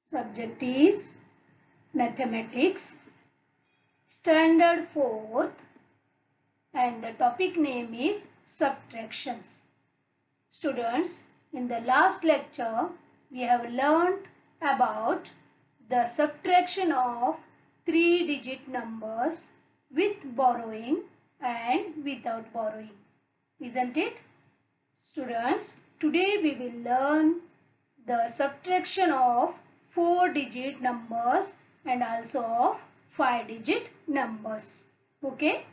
Subject is Mathematics, Standard 4th, and the topic name is Subtractions. Students, in the last lecture, we have learned about the subtraction of 3-digit numbers with borrowing and without borrowing. Isn't it? Students, today we will learn the subtraction of 4-digit numbers and also of 5-digit numbers. Okay?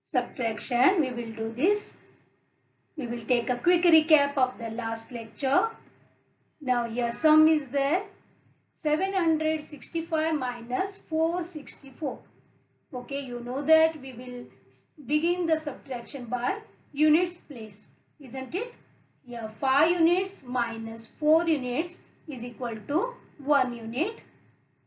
Subtraction, we will do this. We will take a quick recap of the last lecture. Now here sum is there. 765 minus 464. Okay, you know that we will begin the subtraction by units place, isn't it? Here 5 units minus 4 units is equal to 1 unit.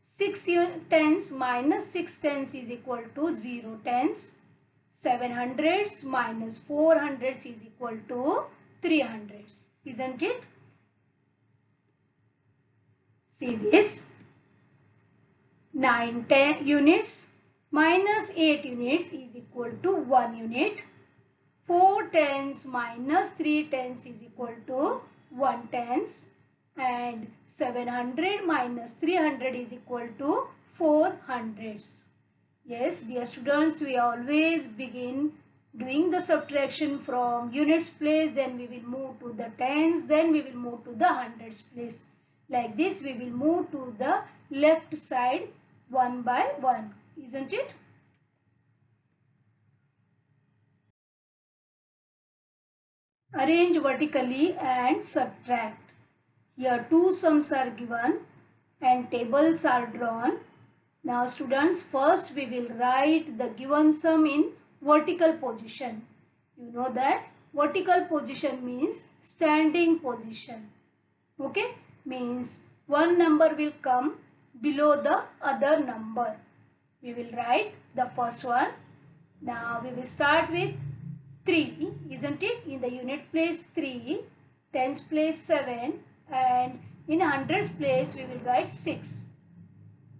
6 tens minus 6 tens is equal to 0 tens. 7 hundreds minus 4 hundreds is equal to 3 hundreds, isn't it? See this. 9 units minus 8 units is equal to 1 unit. 4 tens minus 3 tens is equal to 1 tens. And 700 minus 300 is equal to 4 hundreds. Yes, dear students, we always begin doing the subtraction from units place, then we will move to the tens, then we will move to the hundreds place. Like this, we will move to the left side one by one, isn't it? Arrange vertically and subtract. Here two sums are given and tables are drawn. Now students, first we will write the given sum in vertical position. You know that vertical position means standing position. Okay, means one number will come below the other number. We will write the first one. Now we will start with 3, isn't it? In the unit place 3, tens place 7, and in hundreds place we will write 6.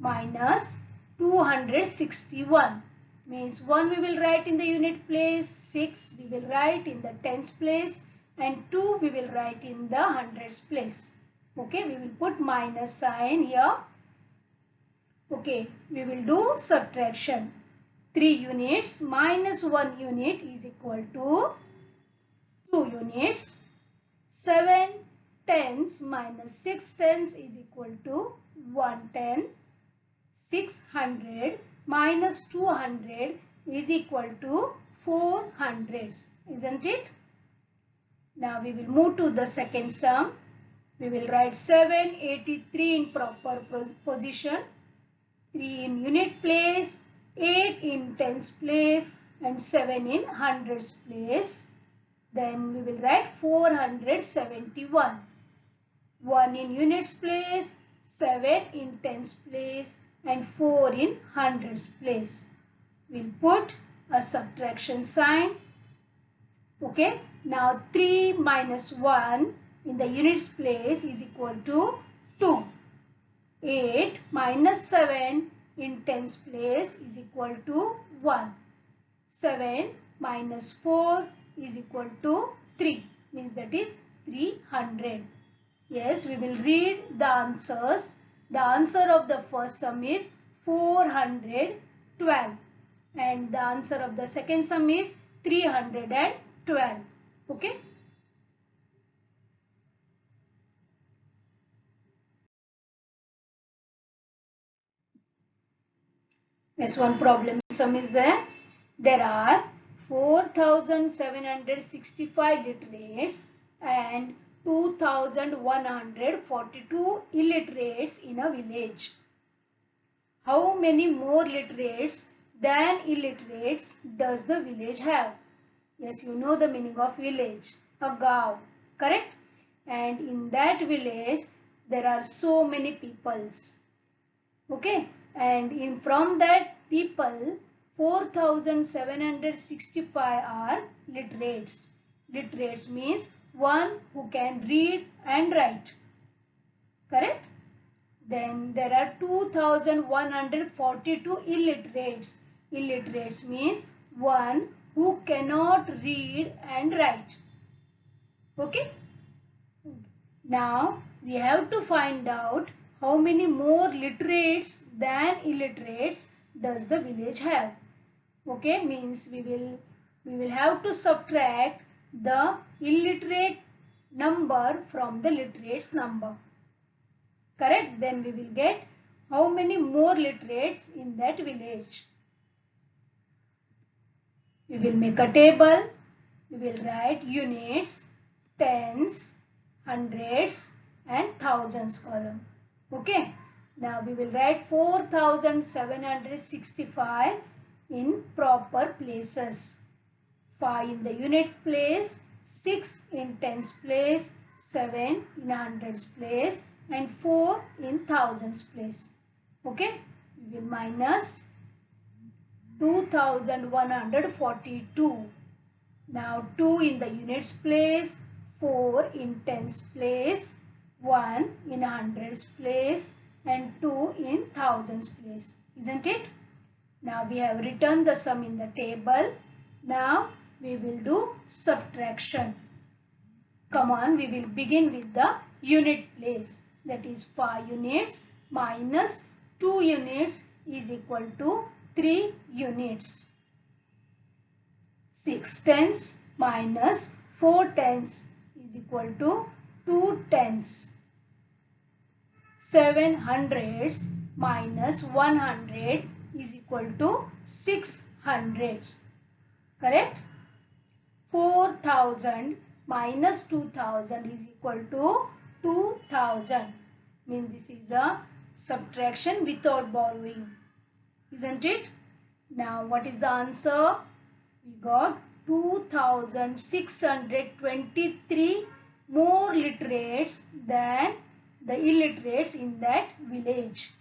Minus 261 means 1 we will write in the unit place, 6 we will write in the tens place, and 2 we will write in the hundreds place. Okay, we will put minus sign here. Okay, we will do subtraction. 3 units minus 1 unit is equal to 2 units. 7 tens minus 6 tens is equal to 1 ten. 600 minus 200 is equal to 400, isn't it? Now we will move to the second sum. We will write 783 in proper position, 3 in unit place, 8 in tens place, and 7 in hundreds place. Then we will write 471. 1 in units place, 7 in tens place, and 4 in hundreds place. We'll put a subtraction sign. Okay. Now 3 minus 1 in the units place is equal to 2. 8 minus 7 in tens place is equal to 1. 7 minus 4 is equal to 3. Means that is 300. Yes, we will read the answers. The answer of the first sum is 412 and the answer of the second sum is 312. Okay. This one problem sum is there. There are 4,765 literates and 2,142 illiterates in a village. How many more literates than illiterates does the village have? Yes, you know the meaning of village, a gaon, correct? And in that village, there are so many peoples. Okay, and from that people, 4,765 are literates. Literates means one who can read and write. Correct? Then there are 2,142 illiterates. Illiterates means one who cannot read and write. Okay? Now we have to find out how many more literates than illiterates does the village have. Okay, means we will have to subtract the illiterate number from the literates number. Correct? Then we will get how many more literates in that village. We will make a table. We will write units, tens, hundreds and thousands column. Okay. Now we will write 4,765 in proper places. 5 in the unit place, 6 in tens place, 7 in hundreds place and 4 in thousands place. Okay. We will minus 2,142. Now 2 in the units place, 4 in tens place, 1 in hundreds place and 2 in thousands place. Isn't it? Now we have written the sum in the table. Now we will do subtraction. Come on, we will begin with the unit place. That is 5 units minus 2 units is equal to 3 units. 6 tens minus 4 tens is equal to 2 tens. 7 hundreds minus 100 is equal to 6 hundreds. Correct? 4,000 minus 2,000 is equal to 2,000. Means this is a subtraction without borrowing. Isn't it? Now what is the answer? We got 2,623 more literates than the illiterates in that village.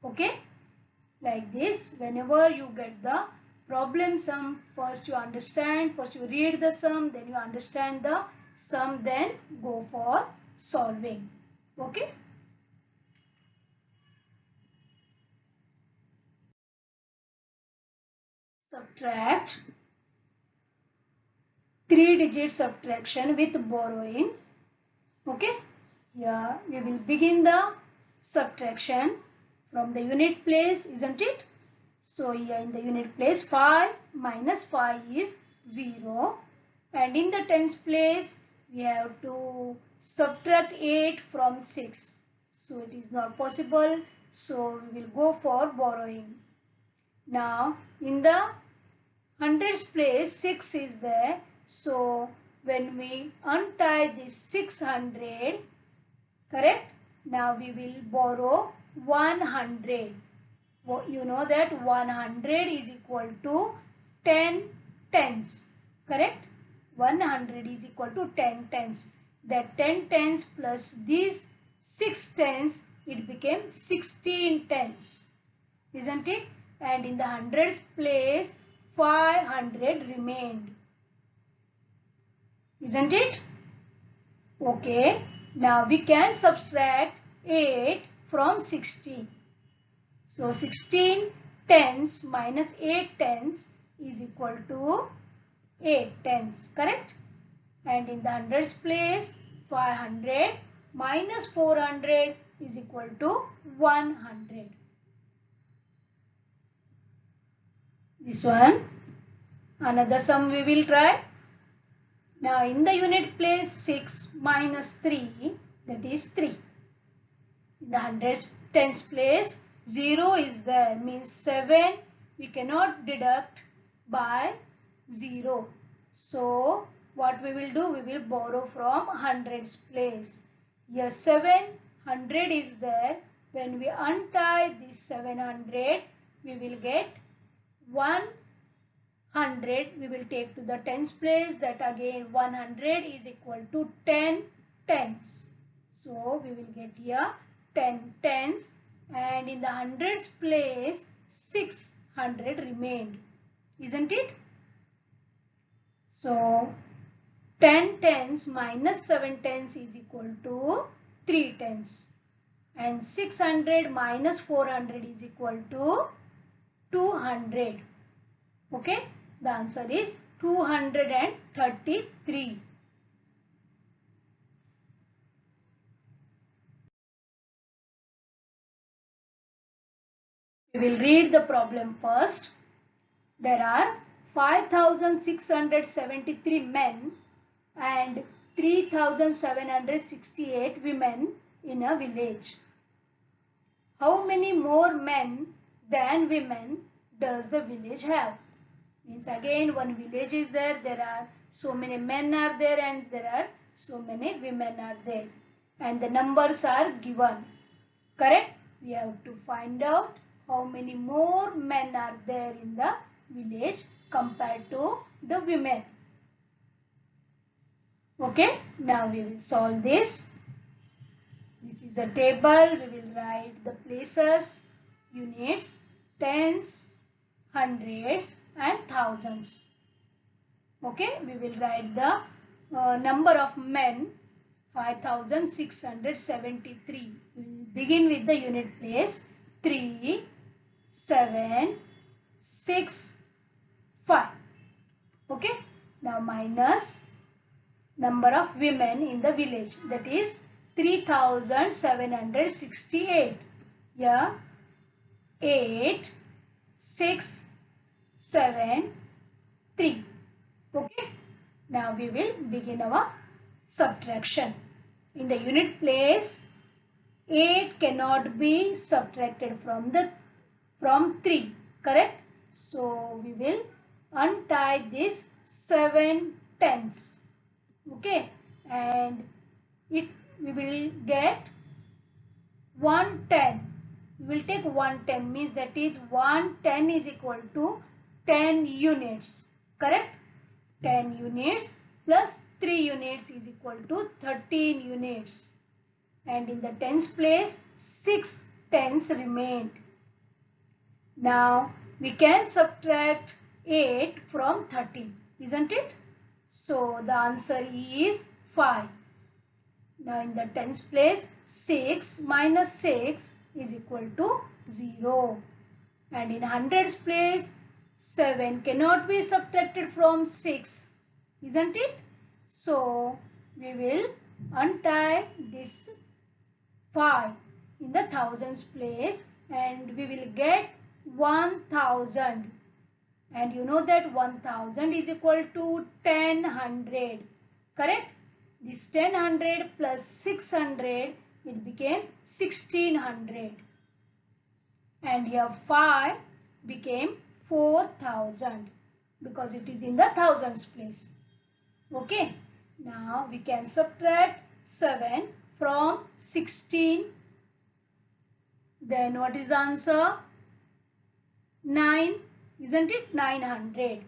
Okay? Like this, whenever you get the problem sum, first you understand, first you read the sum, then you understand the sum, then go for solving. Okay? Subtract 3-digit subtraction with borrowing. Okay? Here we will begin the subtraction from the unit place, isn't it? So here in the unit place 5 minus 5 is 0 and in the tens place we have to subtract 8 from 6. So it is not possible. So we will go for borrowing. Now in the hundreds place 6 is there. So when we untie this 600, correct? Now we will borrow 100. You know that 100 is equal to 10 tens. Correct? 100 is equal to 10 tens. That 10 tens plus these 6 tens, it became 16 tens. Isn't it? And in the hundreds place 500 remained. Isn't it? Okay. Now we can subtract 8 from 16. So 16 tens minus 8 tens is equal to 8 tens. Correct? And in the hundreds place 500 minus 400 is equal to 100. This one. Another sum we will try. Now in the unit place 6 minus 3, that is 3. In the hundreds tens place 0 is there, means 7 we cannot deduct by 0. So what we will do? We will borrow from hundreds place. Here 700 is there. When we untie this 700, we will get 100. We will take to the tens place. That again 100 is equal to 10 tens. So we will get here 10 tens. And in the hundreds place 6 600 remained, isn't it? So 10 tens minus 7 tens is equal to 3 tens, and 600 minus 400 is equal to 200. Okay, the answer is 233. We will read the problem first. There are 5,673 men and 3,768 women in a village. How many more men than women does the village have? Means again one village is there, there are so many men are there and there are so many women are there. And the numbers are given. Correct? We have to find out how many more men are there in the village compared to the women. Okay, now we will solve this. This is a table. We will write the places, units, tens, hundreds and thousands. Okay, we will write the number of men 5,673. We will begin with the unit place 3, 7, 6, 5. Okay, now minus number of women in the village, that is 3,768. Yeah, 8, 6, 7, 3. Okay, now we will begin our subtraction. In the unit place, 8 cannot be subtracted from 3, correct? So we will untie this 7 tens. Okay, and we will get 110. We will take 110, means that is 110 is equal to 10 units, correct? 10 units plus 3 units is equal to 13 units. And in the tens place, 6 tens remained. Now we can subtract 8 from 13, isn't it? So the answer is 5. Now in the tens place, 6 minus 6 is equal to 0. And in hundreds place, 7 cannot be subtracted from 6, isn't it? So we will untie this 5 in the thousands place and we will get 1,000. And you know that 1,000 is equal to 1000. Correct? This 1000 plus 600, it became 1600. And here 5 became 4,000 because it is in the thousands place. Okay. Now we can subtract 7 from 16. Then what is the answer? 9. Isn't it? 900.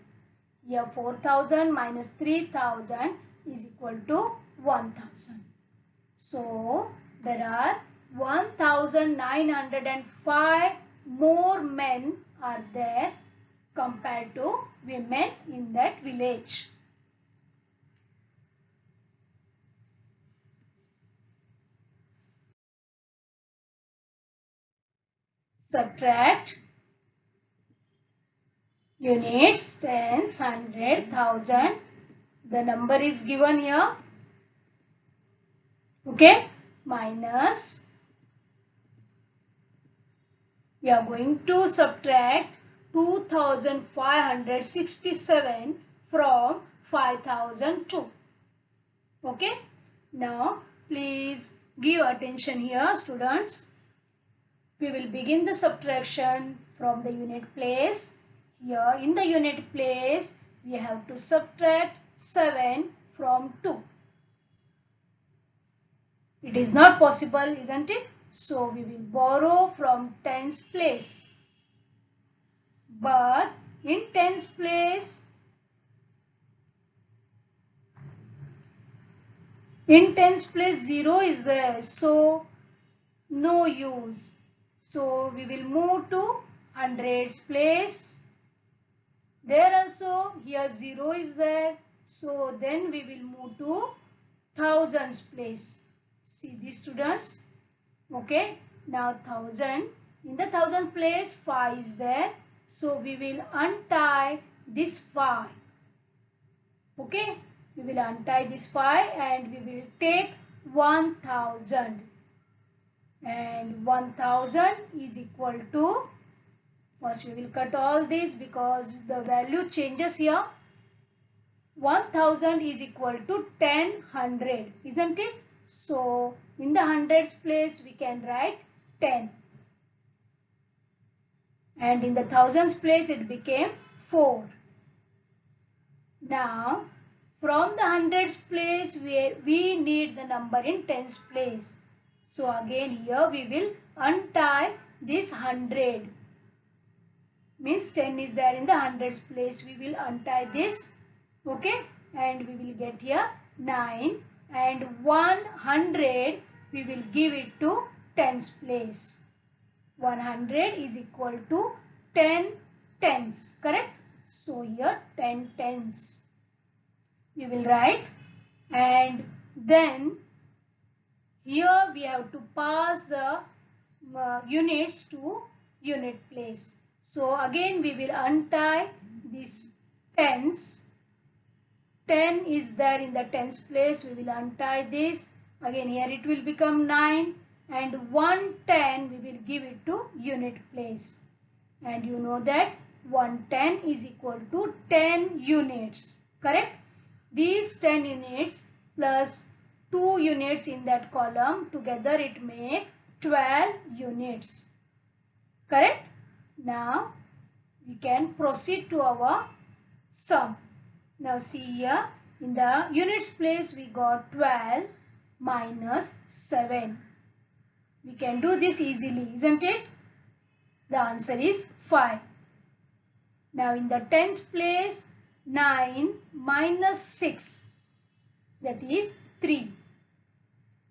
Here 4,000 minus 3,000 is equal to 1,000. So there are 1,905 more men are there compared to women in that village. Subtract units, tens, hundred, thousand. The number is given here. Okay, minus. We are going to subtract 2,567 from 5,002. Okay, now please give attention here, students. We will begin the subtraction from the unit place. Here in the unit place, we have to subtract 7 from 2. It is not possible, isn't it? So we will borrow from tens place. But in tens place, 0 is there. So no use. So we will move to hundreds place. There also here 0 is there. So then we will move to thousands place. See these students. Okay. Now 1000. In the thousand place 5 is there. So we will untie this 5. Okay. We will untie this 5 and we will take 1000. And 1000 is equal to, first we will cut all this because the value changes here. 1000 is equal to 1000, isn't it? So in the hundreds place we can write 10. And in the thousands place it became 4. Now from the hundreds place we need the number in tens place. So again here we will untie this 100. Means 10 is there in the hundreds place. We will untie this. Okay. And we will get here 9. And 100 we will give it to tens place. 100 is equal to 10 tens. Correct? So here 10 tens. We will write. And then here we have to pass the units to unit place. So again we will untie these tens. 10 is there in the tens place. We will untie this. Again here it will become 9. And 110 we will give it to unit place. And you know that 110 is equal to 10 units. Correct? These 10 units plus 2 units in that column, together it make 12 units. Correct? Now we can proceed to our sum. Now see here, in the units place we got 12 minus 7. We can do this easily, isn't it? The answer is 5. Now in the tens place, 9 minus 6, that is 3.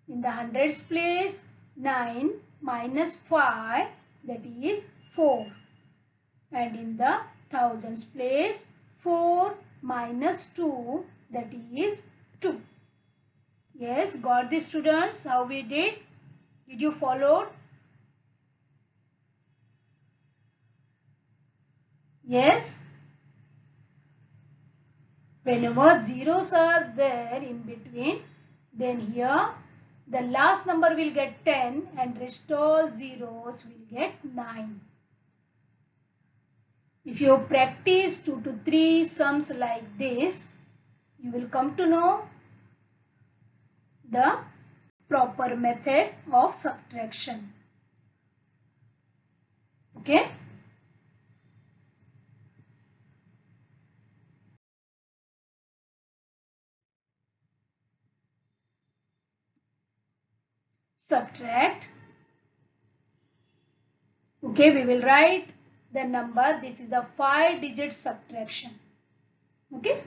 In the hundreds place, 9 minus 5, that is 4. And in the thousands place, 4 minus 2, that is 2. Yes, got this students, how we did? Did you follow? Yes. Whenever zeros are there in between, then here the last number will get 10 and rest all zeros will get 9. If you practice 2 to 3 sums like this, you will come to know the proper method of subtraction. Okay? Subtract. Okay, we will write the number. This is a 5-digit subtraction. Okay?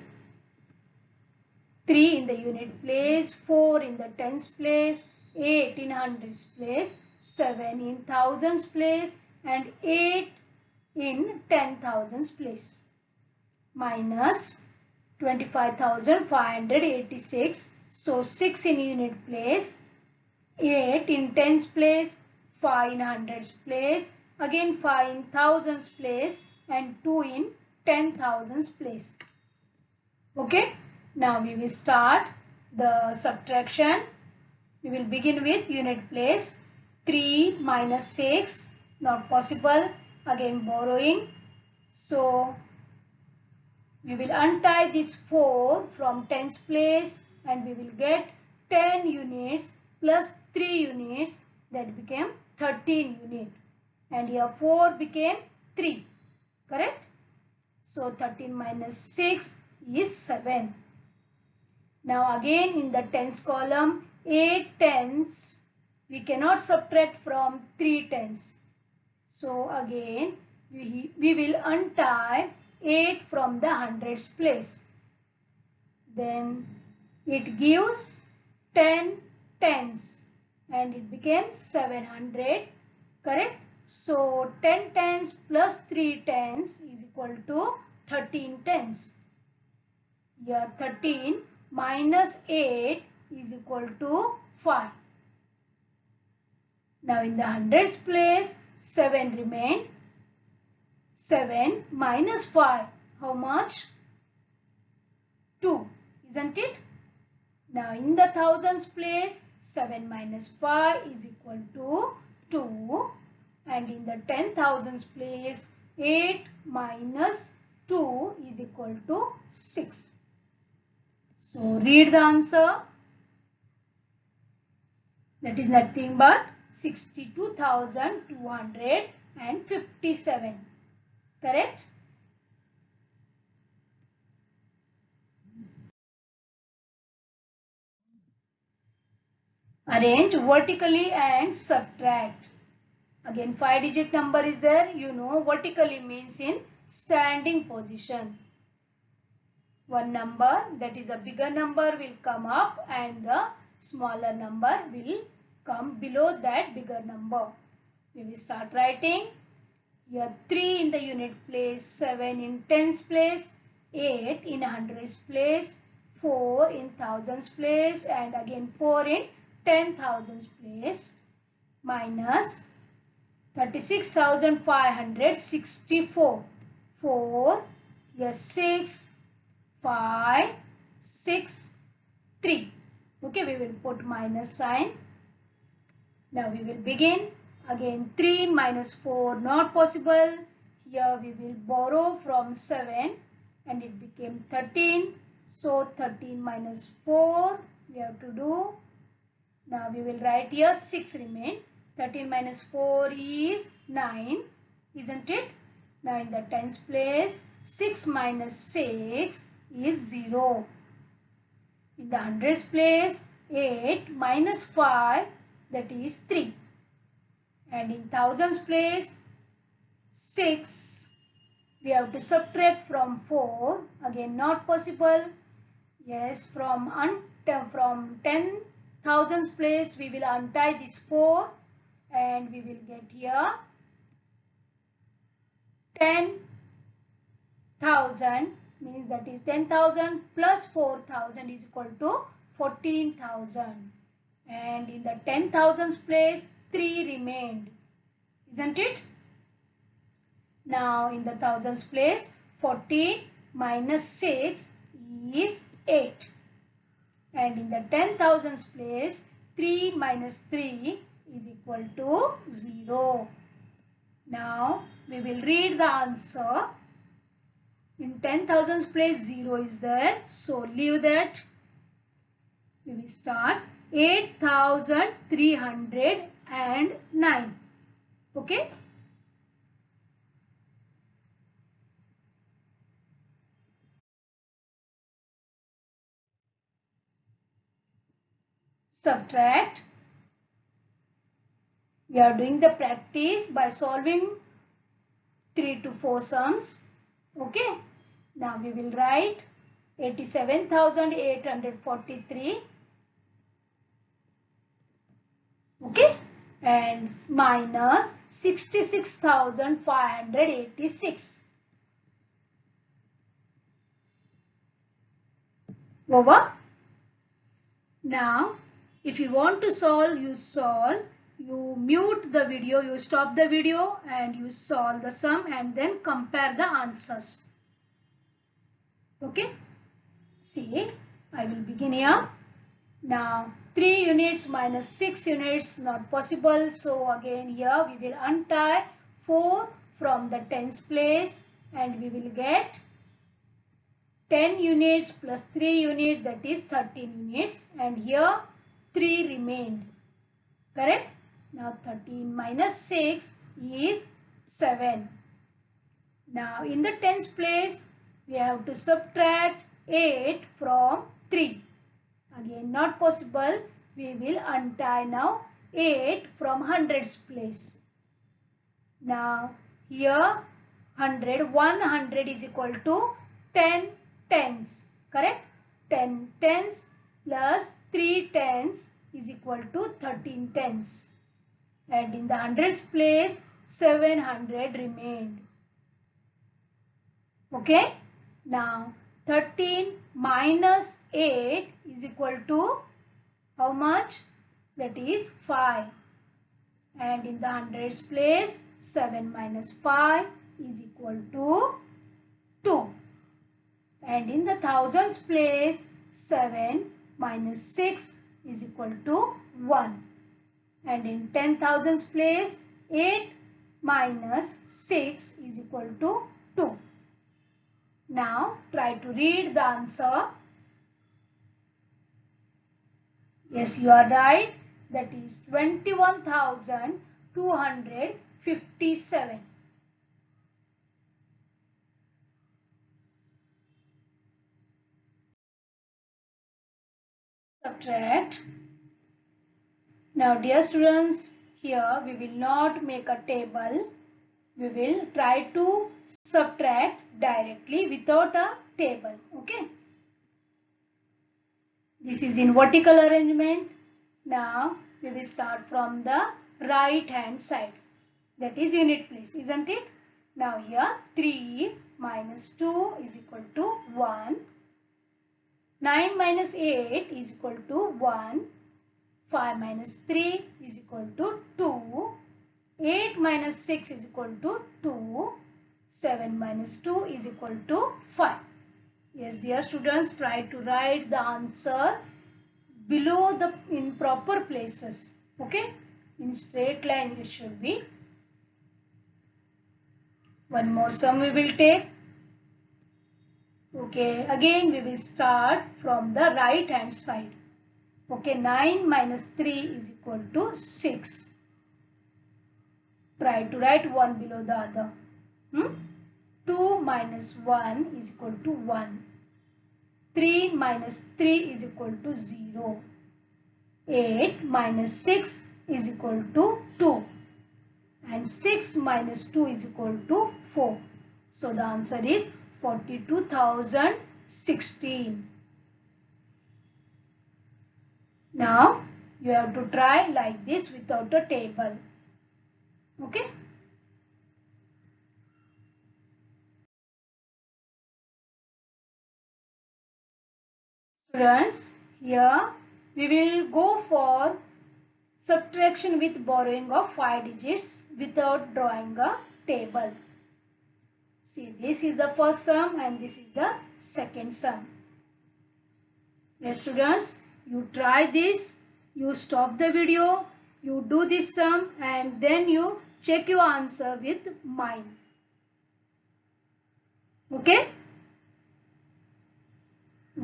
3 in the unit place, 4 in the tens place, 8 in hundreds place, 7 in thousands place, and 8 in 10,000s place. Minus 25,586. So 6 in unit place, 8 in tens place, 5 in hundreds place, again 5 in thousands place, and 2 in 10,000s place. Okay, now we will start the subtraction. We will begin with unit place. 3 minus 6, not possible. Again borrowing. So we will untie this 4 from tens place and we will get 10 units plus 3 units, that became 13 unit. And here 4 became 3. Correct? So 13 minus 6 is 7. Now again in the tens column, 8 tens we cannot subtract from 3 tens. So again we will untie 8 from the hundreds place. Then it gives 10 tens and it became 700. Correct? So 10 tens plus 3 tens is equal to 13 tens. Here 13 minus 8 is equal to 5. Now in the hundreds place 7 remained. 7 minus 5, how much? 2, isn't it? Now in the thousands place 7 minus 5 is equal to 2, and in the 10,000s place 8 minus 2 is equal to 6. So read the answer. That is nothing but 62,257. Correct? Arrange vertically and subtract. Again 5-digit number is there. You know vertically means in standing position. One number, that is a bigger number, will come up and the smaller number will come below that bigger number. We will start writing. Here 3 in the unit place, 7 in tens place, 8 in hundreds place, 4 in thousands place, and again 4 in 10,000s place, minus 36,564. 4, here 6, 5, 6, 3. Okay, we will put minus sign. Now we will begin. Again 3 minus 4 not possible. Here we will borrow from 7 and it became 13. So 13 minus 4 we have to do. Now we will write here 6 remain. 13 minus 4 is 9, isn't it? Now in the tens place 6 minus 6 is 0. In the hundreds place 8 minus 5, that is 3. And in thousands place 6 we have to subtract from 4. Again not possible. Yes, from 10,000s place we will untie this 4 and we will get here 10,000, means that is 10,000 plus 4,000 is equal to 14,000. And in the 10,000s place 3 remained, isn't it? Now in the thousands place 14 minus 6 is 8. And in the 10,000s place 3 minus 3 is equal to 0. Now we will read the answer. In 10,000s place 0 is there, so leave that. We will start 8,309. Okay. Subtract. We are doing the practice by solving 3 to 4 sums. Okay. Now we will write 87,843. Okay. And minus 66,586. Over. Now, if you want to solve, you solve. You mute the video, you stop the video and you solve the sum and then compare the answers. Okay. See, I will begin here. Now, 3 units minus 6 units not possible. So, again here we will untie 4 from the tens place and we will get 10 units plus 3 units, that is 13 units, and here 3 remained. Correct? Now 13 minus 6 is 7. Now in the tens place we have to subtract 8 from 3. Again not possible. We will untie now 8 from hundreds place. Now here 100 is equal to 10 tens. Correct? 10 tens plus 3 tens is equal to 13 tens. And in the hundreds place 700 remained. Okay. Now 13 minus 8 is equal to how much? That is 5. And in the hundreds place, 7 minus 5 is equal to 2. And in the thousands place, 7 minus 6 is equal to 1. And in 10,000s place, 8 minus 6 is equal to 2. Now try to read the answer. Yes, you are right. That is 21,257. Subtract. Now dear students, here we will not make a table. We will try to subtract directly without a table. Okay. This is in vertical arrangement. Now we will start from the right hand side. That is unit place, isn't it? Now here 3 minus 2 is equal to 1. 9 minus 8 is equal to 1. 5 minus 3 is equal to 2. 8 minus 6 is equal to 2. 7 minus 2 is equal to 5. Yes, dear students, try to write the answer below the in proper places. Okay, in straight line it should be. One more sum we will take. Okay, again we will start from the right hand side. Okay, 9 minus 3 is equal to 6. Try to write one below the other. 2 minus 1 is equal to 1. 3 minus 3 is equal to 0. 8 minus 6 is equal to 2. And 6 minus 2 is equal to 4. So the answer is 42,016. Now you have to try like this without a table. Okay. Students, here we will go for subtraction with borrowing of 5 digits without drawing a table. See, this is the first sum and this is the second sum. Yes, students, you try this, you stop the video, you do this sum and then you check your answer with mine. Okay?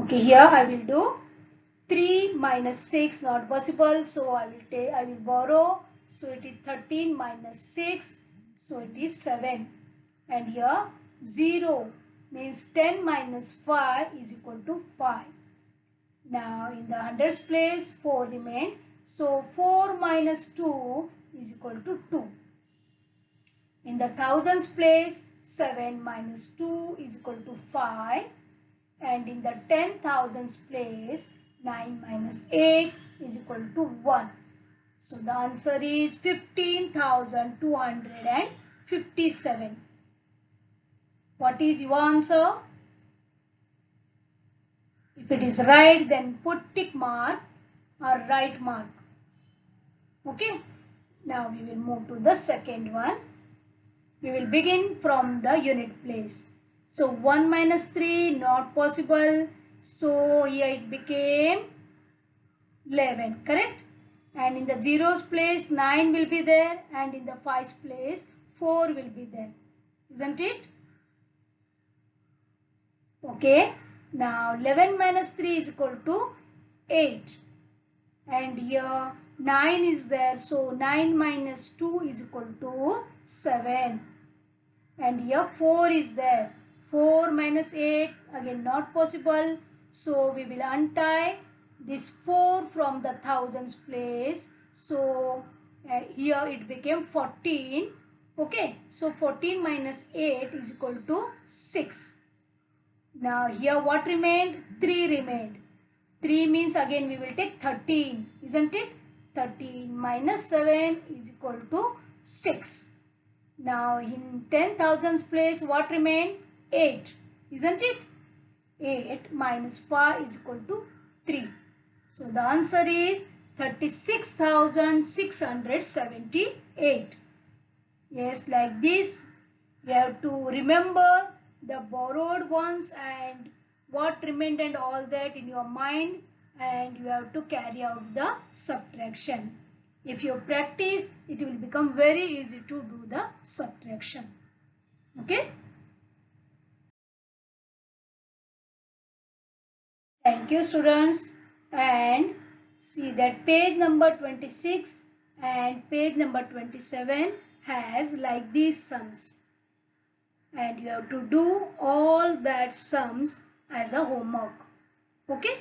Okay, here I will do 3 minus 6 not possible, so I will borrow, so it is 13 minus 6, so it is 7. And here 0 means 10 minus 5 is equal to 5. Now in the hundreds place 4 remained, so 4 minus 2 is equal to 2. In the thousands place 7 minus 2 is equal to 5. And in the 10,000s place 9 minus 8 is equal to 1. So the answer is 15,257. What is your answer? If it is right, then put tick mark or right mark. Okay. Now we will move to the second one. We will begin from the unit place. So 1 minus 3 not possible. So here it became 11, correct? And in the zeros place 9 will be there and in the 5's place 4 will be there. Isn't it? Okay. Now 11 minus 3 is equal to 8. And here 9 is there. So 9 minus 2 is equal to 7. And here 4 is there. 4 minus 8 again not possible. So we will untie this 4 from the thousands place. So here it became 14. Okay. So 14 minus 8 is equal to 6. Now here what remained? 3 remained. 3 means again we will take 13. Isn't it? 13 minus 7 is equal to 6. Now in 10,000's place what remained? 8, isn't it? 8 minus 5 is equal to 3. So the answer is 36,678. Yes, like this you have to remember the borrowed ones and what remained and all that in your mind, and you have to carry out the subtraction. If you practice, it will become very easy to do the subtraction. Okay. Thank you, students. And see that page number 26 and page number 27 has like these sums. And you have to do all that sums as a homework. Okay.